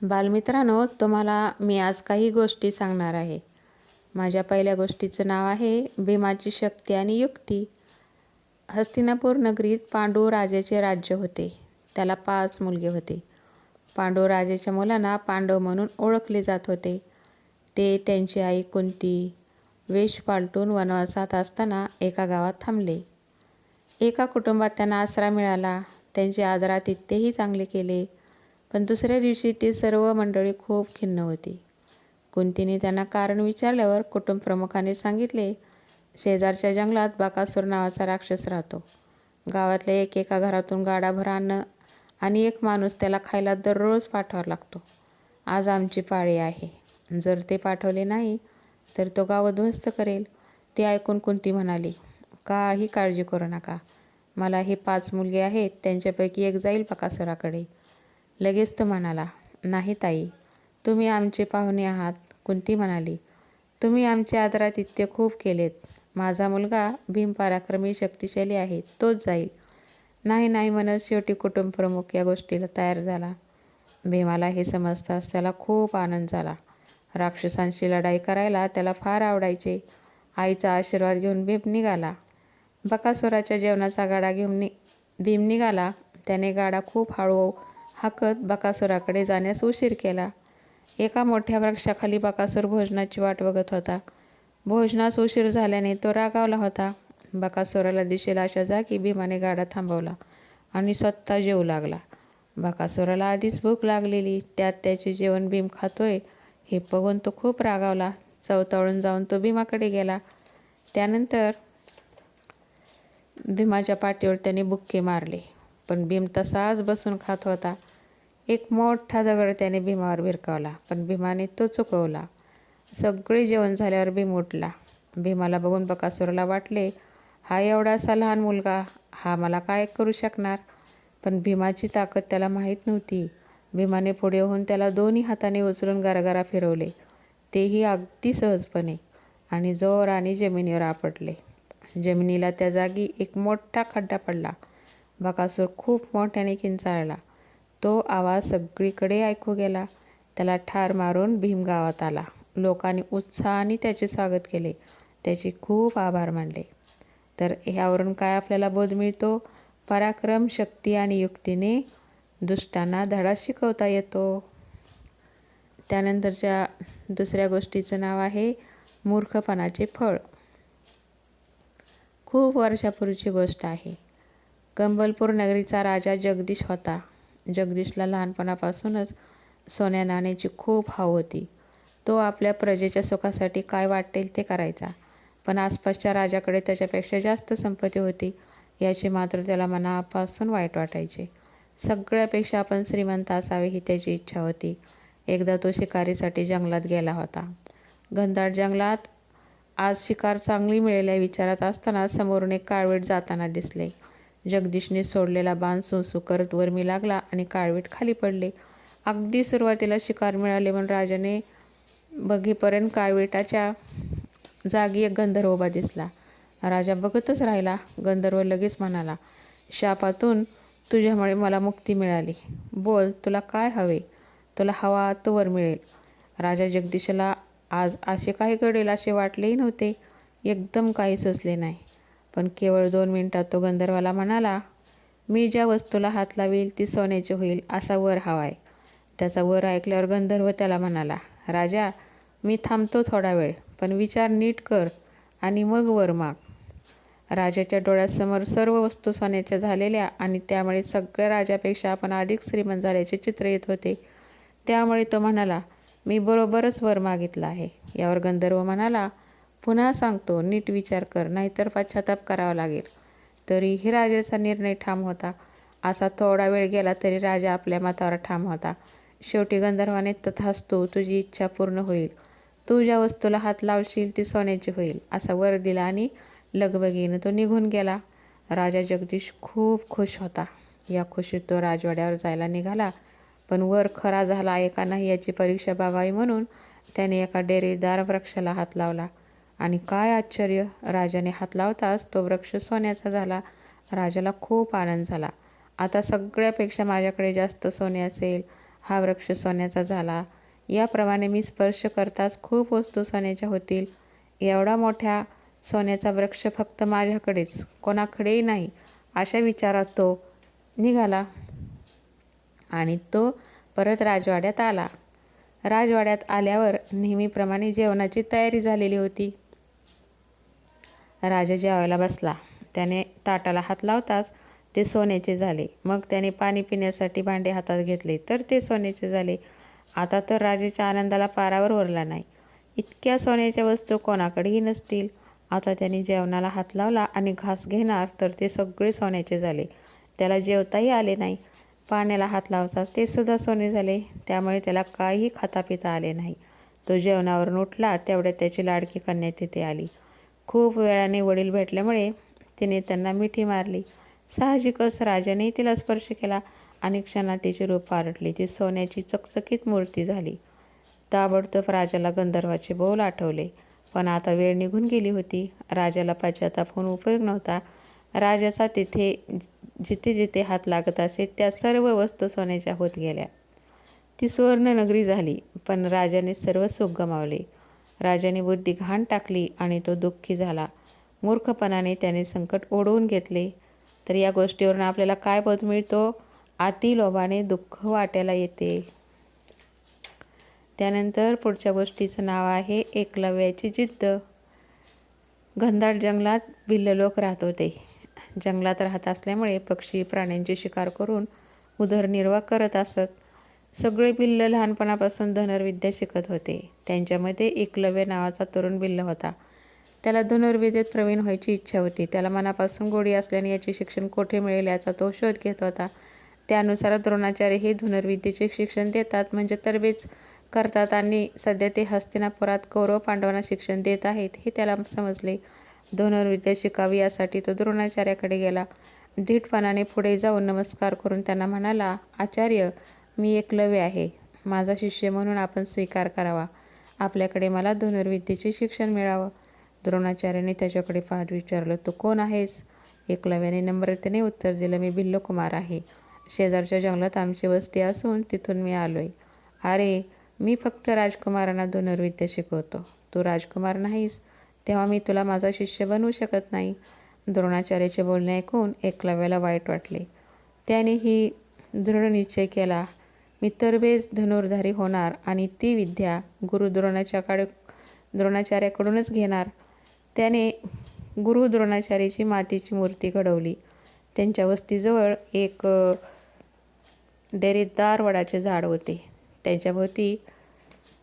बालमित्रांनो, तुम्हाला मी आज काही गोष्टी सांगणार आहे. माझ्या पहिल्या गोष्टीचं नाव आहे भीमाची शक्ती आणि युक्ती. हस्तिनापूर नगरीत पांडू राजाचे राज्य होते. त्याला 5 मुलगे होते. पांडू राजाच्या मुलांना पांडव म्हणून ओळखले जात होते. ते त्यांची आई कुंती वेश पालटून वनवासात असताना एका गावात थांबले. एका कुटुंबात त्यांना आसरा मिळाला. त्यांचे आदरातिथ्यही चांगले केले. पण दुसऱ्या दिवशी ती सर्व मंडळी खूप खिन्न होती. कुंतीने त्यांना कारण विचारल्यावर कुटुंब प्रमुखाने सांगितले, शेजारच्या जंगलात बकासूर नावाचा राक्षस राहतो. गावातल्या एकेका घरातून गाडाभर अन्न आणि एक माणूस त्याला खायला दररोज पाठवावा लागतो. आज आमची पाळी आहे. जर ते पाठवले नाही तर तो गाव उद्ध्वस्त करेल. ते ऐकून कुंती म्हणाली, काही काळजी करू नका. मला हे 5 मुलगे आहेत. त्यांच्यापैकी एक जाईल बकासुराकडे. लगेच तो म्हणाला, नाही ताई, तुम्ही आमचे पाहुणे आहात. कुंती म्हणाली, तुम्ही आमचे आदरातिथ्य खूप केलेत. माझा मुलगा भीम पराक्रमी शक्तिशाली आहे, तोच जाईल. नाही नाही म्हणत शेवटी कुटुंब प्रमुख या गोष्टीला तयार झाला. भीमाला हे समजताच त्याला खूप आनंद झाला. राक्षसांशी लढाई करायला त्याला फार आवडायचे. आईचा आशीर्वाद घेऊन भीम निघाला. बकासुराच्या जेवणाचा गाडा घेऊन भीम निघाला. त्याने गाडा खूप हळू हाकत बकासुराकडे जाण्यास उशीर केला. एका मोठ्या वृक्षाखाली बकासूर भोजनाची वाट बघत होता. भोजनास उशीर झाल्याने तो रागावला होता. बकासुराला दिसेल अशा जागी भीमाने गाडा थांबवला आणि स्वतः जेवू लागला. बकासुराला आधीच भूक लागलेली, त्यात त्याचे जेवण भीम खातोय हे बघून तो खूप रागावला. चवताळून जाऊन तो भीमाकडे गेला. त्यानंतर भीमाच्या पाठीवर त्याने बुक्के मारले, पण भीम तसाच बसून खात होता. एक मोठा दगड त्याने भीमावर भिरकावला, पण भीमाने तो चुकवला. सगळे जेवण झाल्यावर भीम उठला. भीमाला बघून बकासुराला वाटले, हा एवढासा लहान मुलगा, हा मला काय करू शकणार? पण भीमाची ताकद त्याला माहीत नव्हती. भीमाने पुढे होऊन त्याला दोन्ही हाताने उचलून गरागरा फिरवले, तेही अगदी सहजपणे, आणि जोराने जमिनीवर आपटले. जमिनीला त्या जागी एक मोठा खड्डा पडला. बकासूर खूप मोठ्याने किंचाळला. तो आवाज सगळीकडे ऐकू गेला. त्याला ठार मारून भीम गावात आला. लोकांनी उत्साहाने त्याचे स्वागत केले, त्याचे खूप आभार मानले. तर ह्यावरून काय आपल्याला बोध मिळतो? पराक्रम, शक्ती आणि युक्तीने दुष्टांना धडा शिकवता येतो. त्यानंतरच्या दुसऱ्या गोष्टीचं नाव आहे मूर्खपणाचे फळ. खूप वर्षापूर्वीची गोष्ट आहे. कंबलपूर नगरीचा राजा जगदीश होता. जगदीशला लहानपणापासूनच सोन्या नाण्याची खूप हाव होती. तो आपल्या प्रजेच्या सुखासाठी काय वाटेल ते करायचा. पण आसपासच्या राजाकडे त्याच्यापेक्षा जास्त संपत्ती होती, याची मात्र त्याला मनापासून वाईट वाटायचे. सगळ्यापेक्षा आपण श्रीमंत असावे ही त्याची इच्छा होती. एकदा तो शिकारीसाठी जंगलात गेला होता. घनदाट जंगलात आज शिकार चांगली मिळेल या विचारात असताना समोरून एक काळवीट जाताना दिसले. जगदीशने सोडलेला बाण सुसू करत वरमी लागला आणि काळवीट खाली पडले. अगदी सुरुवातीला शिकार मिळाले, पण राजाने बघेपर्यंत काळवीटाच्या जागी एक गंधर्व उभा दिसला. राजा बघतच राहिला. गंधर्व लगेच म्हणाला, शापातून तुझ्यामुळे मला मुक्ती मिळाली. बोल, तुला काय हवे? तुला हवा तो वर मिळेल. राजा जगदीशला आज असे काही घडेल असे वाटलेही नव्हते. एकदम काही सुचले नाही. पण केवळ 2 मिनिटात तो गंधर्वाला म्हणाला, मी ज्या वस्तूला हात लावेल ती सोन्याची होईल, असा वर हवाय. त्याचा वर ऐकल्यावर गंधर्व त्याला म्हणाला, राजा, मी थांबतो थोडा वेळ, पण विचार नीट कर आणि मग वर माग. राजाच्या डोळ्यासमोर सर्व वस्तू सोन्याच्या झालेल्या आणि त्यामुळे सगळ्या राजापेक्षा आपण अधिक श्रीमंत झाल्याचे चित्र येत होते. त्यामुळे तो म्हणाला, मी बरोबरच वर मागितला आहे. यावर गंधर्व म्हणाला, पुन्हा सांगतो, नीट विचार कर, नाहीतर पश्चाताप करावा लागेल. तरीही राजाचा निर्णय ठाम होता. असा थोडा वेळ गेला तरी राजा आपल्या मतावर ठाम होता. शेवटी गंधर्वाने, तथास्तु, तुझी इच्छा पूर्ण होईल. तू ज्या वस्तूला हात लावशील ती सोन्याची होईल, असा वर दिला आणि लगबगीने तो निघून गेला. राजा जगदीश खूप खुश होता. या खुशीत तो राजवाड्यावर जायला निघाला. पण वर खरा झाला आहे का नाही याची परीक्षा बघावी म्हणून त्याने एका डेरेदार वृक्षाला हात लावला. आणि काय आश्चर्य, राजाने हात लावताच तो वृक्ष सोन्याचा झाला. राजाला खूप आनंद झाला. आता सगळ्यापेक्षा माझ्याकडे जास्त सोने असेल हा वृक्ष सोन्याचा झाला. याप्रमाणे मी स्पर्श करताच खूप वस्तू सोन्याच्या होतील. एवढा मोठा सोन्याचा वृक्ष फक्त माझ्याकडेच, कोणाकडेही नाही, अशा विचारात तो निघाला आणि तो परत राजवाड्यात आला. राजवाड्यात आल्यावर नेहमीप्रमाणे जेवणाची तयारी झालेली होती. राजा जेवायला बसला. त्याने ताटाला हात लावताच ते सोन्याचे झाले. मग त्याने पाणी पिण्यासाठी भांडे हातात घेतले तर ते सोन्याचे झाले. आता तर राजाच्या आनंदाला पारावर उरला नाही. इतक्या सोन्याच्या वस्तू कोणाकडेही नसतील. आता त्याने जेवणाला हात लावला आणि घास घेणार तर ते सगळे सोन्याचे झाले. त्याला जेवताही आले नाही. पाण्याला हात लावताच ते सुद्धा सोने झाले. त्यामुळे त्याला काहीही खाता पिता आले नाही. तो जेवणावरून उठला तेवढ्यात त्याची लाडकी कन्या तिथे आली. खूप वेळाने वडील भेटल्यामुळे तिने त्यांना मिठी मारली. साहजिकच राजाने तिला स्पर्श केला आणि क्षणात तिचे रूप पालटले. ती सोन्याची चकचकीत मूर्ती झाली. ताबडतोब राजाला गंधर्वाचे बोल आठवले. पण आता वेळ निघून गेली होती. राजाला पश्चाताप होऊन उपयोग नव्हता. राजाचा जिथे जिथे हात लागत असे त्या सर्व वस्तू सोन्याच्या होत गेल्या. ती सुवर्णनगरी झाली. पण राजाने सर्व सुख गमावले. राजाने बुद्धी घाण टाकली आणि तो दुःखी झाला. मूर्खपणाने त्याने संकट ओढवून घेतले. तर या गोष्टीवरून आपल्याला काय बोध मिळतो? अति लोभाने दुःख वाट्याला येते. त्यानंतर पुढच्या गोष्टीचं नाव आहे एकलव्याची जिद्द. घनदाट जंगलात भिल्ल लोक राहत होते. जंगलात राहत असल्यामुळे पक्षी प्राण्यांची शिकार करून उदरनिर्वाह करत असत. सगळे भिल्ल लहानपणापासून धनुर्विद्या शिकत होते. त्यांच्यामध्ये एकलव्य नावाचा तरुण भिल्ल होता. त्याला धनुर्विद्येत प्रवीण व्हायची इच्छा होती. त्याला मनापासून गोडी असल्याने याचे शिक्षण कोठे मिळेल याचा तो शोध घेत होता. त्यानुसार द्रोणाचार्य हे धनुर्विद्येचे शिक्षण देतात, म्हणजे तरबेज करतात आणि सध्या ते हस्तिनापुरात कौरव पांडवांना शिक्षण देत आहेत हे त्याला समजले. धनुर्विद्या शिकावी यासाठी तो द्रोणाचार्याकडे गेला. धीटपणाने पुढे जाऊन नमस्कार करून त्यांना म्हणाला, आचार्य, मी एकलव्य आहे. माझा शिष्य म्हणून आपण स्वीकार करावा. आपल्याकडे मला धनुर्विद्येचे शिक्षण मिळावं. द्रोणाचार्याने त्याच्याकडे पाहत विचारलं, तू कोण आहेस? एकलव्याने नम्रतेने उत्तर दिलं, मी भिल्लकुमार आहे. शेजारच्या जंगलात आमची वस्ती असून तिथून मी आलोय. अरे, मी फक्त राजकुमारांना धनुर्विद्या शिकवतो. तू राजकुमार नाहीस, तेव्हा मी तुला माझा शिष्य बनवू शकत नाही. द्रोणाचार्याचे बोलणे ऐकून एकलव्याला वाईट वाटले. त्यानेही दृढ निश्चय केला, मी तरबेज धनुर्धारी होणार आणि ती विद्या गुरु द्रोणाचार्याकडूनच घेणार. त्याने गुरु द्रोणाचार्याची मातीची मूर्ती घडवली. त्यांच्या वस्तीजवळ एक डेरेदार वडाचे झाड होते. त्याच्याभोवती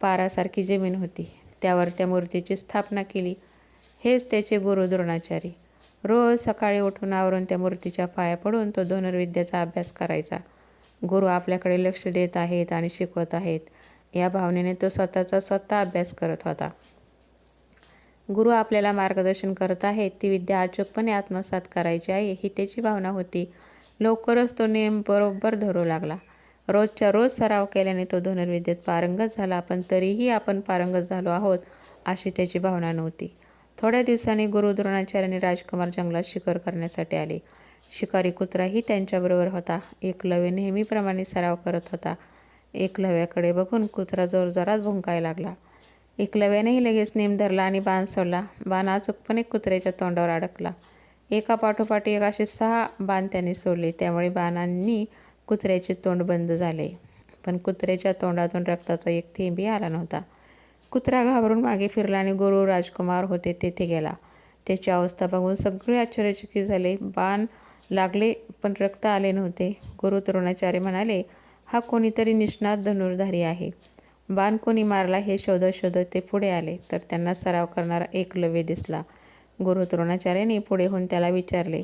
पारासारखी जमीन होती. त्यावर त्या मूर्तीची स्थापना केली. हेच त्याचे गुरु द्रोणाचार्य. रोज सकाळी उठून आवरून त्या मूर्तीच्या पाया पडून तो धनुर्विद्याचा अभ्यास करायचा. गुरु आपल्याकडे लक्ष देत आहेत आणि शिकवत आहेत या भावनेने तो स्वतः अभ्यास करत होता. गुरु आपल्याला मार्गदर्शन करत आहेत, ती विद्या अचूकपणे आत्मसात करायची आहे ही त्याची भावना होती. लवकरच तो नियम बरोबर धरू लागला. रोजच्या रोज सराव केल्याने तो धनुर्विद्येत पारंगत झाला. पण तरीही आपण पारंगत झालो आहोत अशी त्याची भावना नव्हती. थोड्या दिवसांनी गुरु द्रोणाचार्य राजकुमार जंगलात शिकार करण्यासाठी आले. शिकारी कुत्राही त्यांच्याबरोबर होता. एकलव्य नेहमीप्रमाणे सराव करत होता. एकलव्याकडे बघून कुत्रा जोरजोरात भुंकायला लागला. एकलव्यानेही लगेच नेम धरला आणि बाण सोडला. बाण अचूकपणे कुत्र्याच्या तोंडावर अडकला. एका पाठोपाठ एक असे 6 बाण त्याने सोडले. त्यामुळे बाणांनी कुत्र्याचे तोंड बंद झाले. पण कुत्र्याच्या तोंडातून रक्ताचा एक थेंबही आला नव्हता. कुत्रा घाबरून मागे फिरला आणि गुरु राजकुमार होते तेथे गेला. त्याची अवस्था बघून सगळे आश्चर्यचकित झाले. बाण लागले पण रक्त आले नव्हते. गुरु द्रोणाचार्य म्हणाले, हा कोणीतरी निष्णात धनुर्धारी आहे. बाण कोणी मारला हे शोधत शोधत ते पुढे आले तर त्यांना सराव करणारा एकलव्य दिसला. गुरु द्रोणाचार्याने पुढे होऊन त्याला विचारले,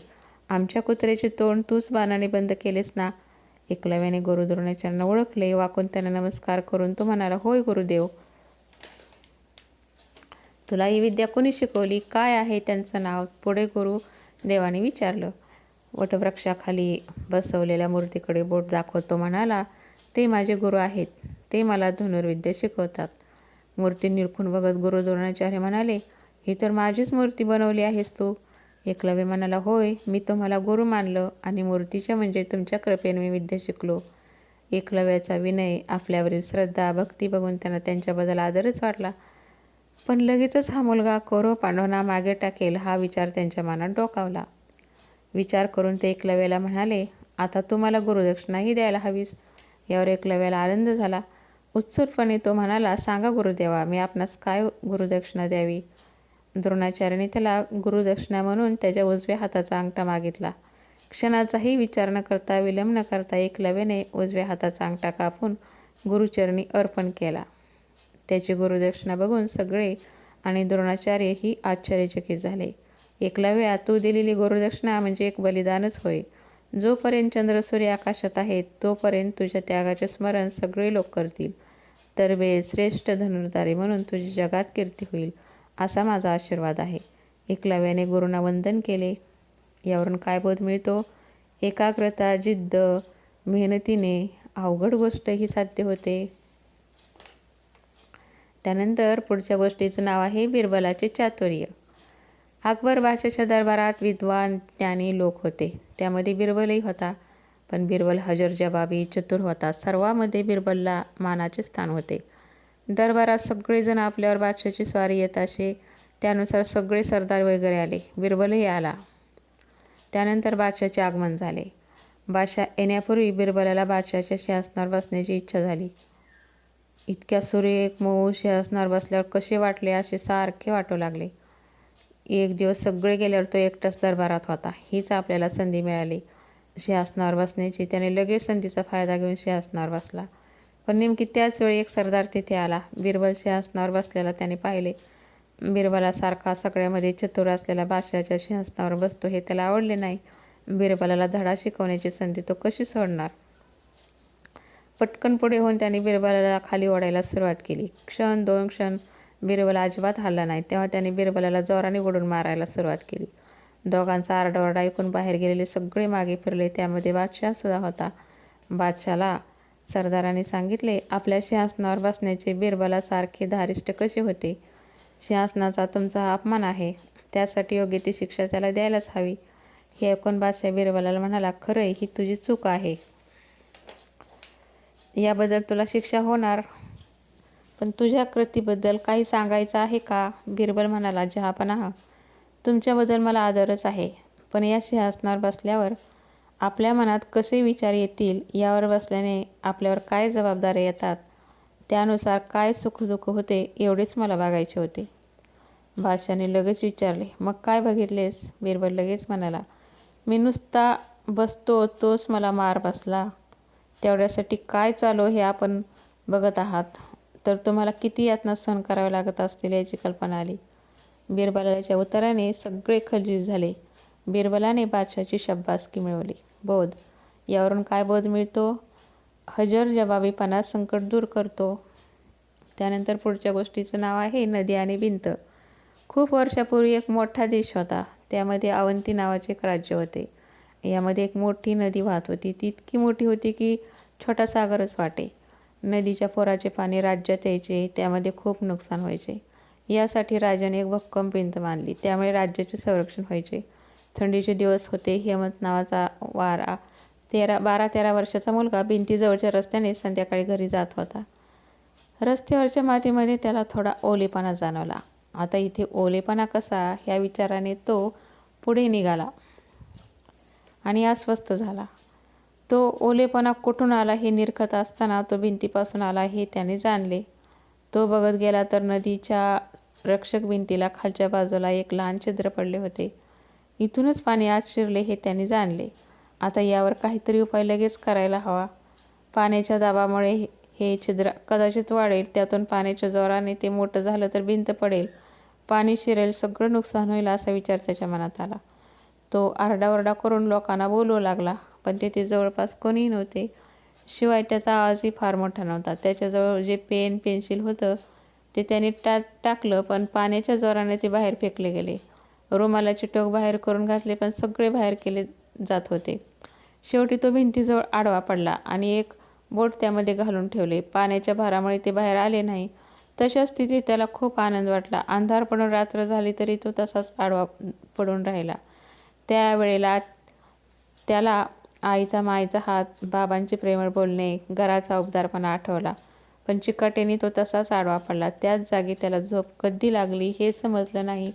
आमच्या कुत्र्याचे तोंड तूच बाणाने बंद केलेस ना? एकलव्याने गुरु द्रोणाचार्यांना ओळखले. वाकून त्यांना नमस्कार करून तो म्हणाला, होय गुरुदेव. तुला ही विद्या कोणी शिकवली? काय आहे त्यांचं नाव? पुढे गुरुदेवाने विचारलं. वटवृक्षाखाली बसवलेल्या मूर्तीकडे बोट दाखवत तो म्हणाला, ते माझे गुरु आहेत. ते मला धनुर्विद्या शिकवतात. मूर्ती निरखून बघत गुरु द्रोणाचार्य म्हणाले, ही तर माझीच मूर्ती बनवली आहेस तू. एकलव्य म्हणाला, होय, मी तुम्हाला गुरु मानलं आणि मूर्तीच्या म्हणजे तुमच्या कृपेने मी विद्या शिकलो. एकलव्याचा विनय, आपल्यावरील श्रद्धा, भक्ती बघून त्यांना त्यांच्याबद्दल आदरच वाटला. पण लगेचच हा मुलगा कौरव पांडवांना मागे टाकेल हा विचार त्यांच्या मनात डोकावला. विचार करून ते एकलव्याला म्हणाले, आता तू मला गुरुदक्षिणाही द्यायला हवीस. यावर एकलव्याला आनंद झाला. उत्सुकपणे तो म्हणाला, सांगा गुरुदेवा, मी आपणास काय गुरुदक्षिणा द्यावी. द्रोणाचार्याने त्याला गुरुदक्षिणा म्हणून त्याच्या उजव्या हाताचा अंगठा मागितला. क्षणाचाही विचार न करता, विलंब न करता एकलव्याने उजव्या हाताचा अंगठा कापून गुरुचरणी अर्पण केला. त्याची गुरुदक्षिणा बघून सगळे आणि द्रोणाचार्यही आश्चर्यचकित झाले. एकलव्या, तू दिलेली गुरुदक्षिणा म्हणजे एक बलिदानच होय. जोपर्यंत चंद्रसूर्य आकाशात आहेत तोपर्यंत तुझ्या त्यागाचे स्मरण सगळे लोक करतील. तर श्रेष्ठ धनुर्धारी म्हणून तुझी जगात कीर्ती होईल, असा माझा आशीर्वाद आहे. एकलव्याने गुरूंना वंदन केले. यावरून काय बोध मिळतो? एकाग्रता, जिद्द, मेहनतीने अवघड गोष्टही साध्य होते. त्यानंतर पुढच्या गोष्टीचं नाव आहे बिरबलाचे चातुर्य. अकबर बादशाच्या दरबारात विद्वान ज्ञानी लोक होते. त्यामध्ये बिरबलही होता. पण बिरबल हजरजबाबी, चतुर होता. सर्वांमध्ये बिरबलला मानाचे स्थान होते. दरबारात सगळेजण आपल्यावर बादशाची स्वारी येत असे. त्यानुसार सगळे सरदार वगैरे आले. बिरबलही आला. त्यानंतर बादशाचे आगमन झाले. बादशाह येण्यापूर्वी बिरबलाला बादशाच्या सिंहासनावर बसण्याची इच्छा झाली. इतक्या सुरेख मऊ सिंहासनावर बसल्यावर कसे वाटले असे सारखे वाटू लागले. एक दिवस सगळे गेल्यावर तो एकटाच दरबारात होता. हीच आपल्याला संधी मिळाली सिंहासनावर बसण्याची. त्याने लगेच संधीचा फायदा घेऊन सिंहासनावर बसला. पण नेमकी त्याच वेळी एक सरदार तिथे आला. बिरबल सिंहासनावर बसलेला त्याने पाहिले. बिरबलासारखा सगळ्यामध्ये चतुर असलेला बादशाच्या सिंहासनावर बसतो हे त्याला आवडले नाही. बिरबलाला धडा शिकवण्याची संधी तो कशी सोडणार? पटकन पुढे होऊन त्याने बिरबलाला खाली ओढायला सुरुवात केली. क्षण, 2 क्षण बिरबल अजिबात हलला नाही. तेव्हा त्याने बिरबलाला जोराने ओढून मारायला सुरुवात केली. दोघांचा आरडाओरडा ऐकून बाहेर गेलेले सगळे मागे फिरले. त्यामध्ये बादशाह सुद्धा होता. बादशाहला सरदाराने सांगितले, आपल्या सिंहासनावर बसण्याचे बिरबलासारखे धारिष्ट कसे होते? सिंहासनाचा तुमचा हा अपमान आहे. त्यासाठी योग्य ती शिक्षा त्याला द्यायलाच हवी. हे ऐकून बादशाह बिरबलाला म्हणाला, खरंय, ही तुझी चूक आहे. याबद्दल तुला शिक्षा होणार. पण तुझ्या कृतीबद्दल काही सांगायचं आहे का? बिरबल म्हणाला, जहापनाह, तुमच्याबद्दल मला आदरच आहे. पण या सिंहासनावर बसल्यावर आपल्या मनात कसे विचार येतील, यावर बसल्याने आपल्यावर काय जबाबदाऱ्या येतात, त्यानुसार काय सुखदुःख होते, एवढेच मला बघायचे होते. बादशाने लगेच विचारले, मग काय बघितलेस? बिरबल लगेच म्हणाला, मी नुसता बसतो तोच मला मार बसला. तेवढ्यासाठी काय चालू हे आपण बघत आहात, तर तुम्हाला किती यातना सहन कराव्या लागत असतील याची कल्पना आली. बिरबलाच्या उत्तराने सगळे खजील झाले. बिरबलाने बादशाची शाबासकी मिळवली. बोध. यावरून काय बोध मिळतो? हजरजबाबीपणा संकट दूर करतो. त्यानंतर पुढच्या गोष्टीचं नाव आहे नदी आणि भिंत. खूप वर्षापूर्वी एक मोठा देश होता. त्यामध्ये अवंती नावाचे एक राज्य होते. यामध्ये एक मोठी नदी वाहत होती. ती इतकी मोठी होती की छोटा सागरच वाटे. नदीच्या फोराचे पाणी राज्यात यायचे. त्यामध्ये खूप नुकसान व्हायचे. यासाठी राजाने एक भक्कम भिंत बांधली. त्यामुळे राज्याचे संरक्षण व्हायचे. थंडीचे दिवस होते. हेमंत नावाचा 12-13 वर्षाचा मुलगा भिंतीजवळच्या रस्त्याने संध्याकाळी घरी जात होता. रस्त्यावरच्या मातीमध्ये त्याला थोडा ओलेपणा जाणवला. आता इथे ओलेपणा कसा, ह्या विचाराने तो पुढे निघाला आणि अस्वस्थ झाला. तो ओलेपणा कुठून आला हे निरखत असताना तो भिंतीपासून आला हे त्याने जाणले. तो बघत गेला तर नदीच्या रक्षक भिंतीला खालच्या बाजूला एक लहान छिद्र पडले होते. इथूनच पाणी आत शिरले हे त्याने जाणले. आता यावर काहीतरी उपाय लगेच करायला हवा. पाण्याच्या दाबामुळे हे छिद्र कदाचित वाढेल. त्यातून पाण्याच्या जोराने ते मोठं झालं तर भिंत पडेल, पाणी शिरेल, सगळं नुकसान होईल असा विचार त्याच्या मनात आला. तो आरडाओरडा करून लोकांना बोलवू लागला. पण तेथे जवळपास कोणीही नव्हते. शिवाय त्याचा आवाजही फार मोठा नव्हता. त्याच्याजवळ जे पेन्सिल होतं ते त्याने टाकलं, पण पाण्याच्या जोराने ते बाहेर फेकले गेले. रुमालाचे टोक बाहेर करून घासले, पण सगळे बाहेर केले जात होते. शेवटी तो भिंतीजवळ आडवा पडला आणि एक बोट त्यामध्ये घालून ठेवले. पाण्याच्या भारामुळे ते बाहेर आले नाही. तशा स्थितीत त्याला खूप आनंद वाटला. अंधार पडून रात्र झाली तरी तो तसाच आडवा पडून राहिला. त्यावेळेला त्याला आईचा मायेचा हात, बाबांचे प्रेमळ बोलणे, घराचा उबदारपणा आठवला. पण चिकाटीने तो तसाच आडवा पडला. त्याच जागी त्याला झोप कधी लागली हे समजलं नाही.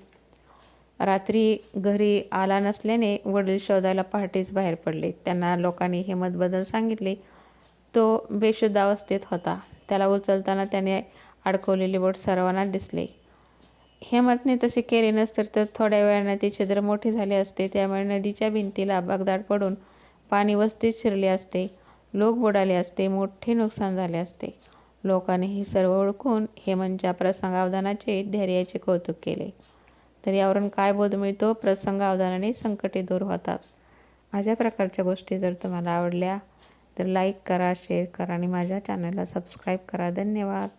रात्री घरी आला नसल्याने वडील शोधायला पहाटेच बाहेर पडले. त्यांना लोकांनी हेमंतबद्दल सांगितले. तो बेशुद्ध अवस्थेत होता. त्याला उचलताना त्याने अडकवलेले बोट सर्वांना दिसले. हेमंतने तसे केले नसते तर थोड्या वेळाने ते छिद्र मोठे झाले असते. त्यामुळे नदीच्या भिंतीला भगदाड पडून पाणी वस्तीत शिरले असते. लोक बुडाले असते. मोठे नुकसान झाले असते. लोकांनी हे सर्व ओळखून हेमंतच्या प्रसंगावधानाचे, धैर्याचे कौतुक केले. तर यावरून काय बोध मिळतो? प्रसंगावधानाने संकटे दूर होतात. अशा प्रकारच्या गोष्टी जर तुम्हाला आवडल्या तर लाईक करा, शेअर करा आणि माझ्या चॅनलला सबस्क्राईब करा. धन्यवाद.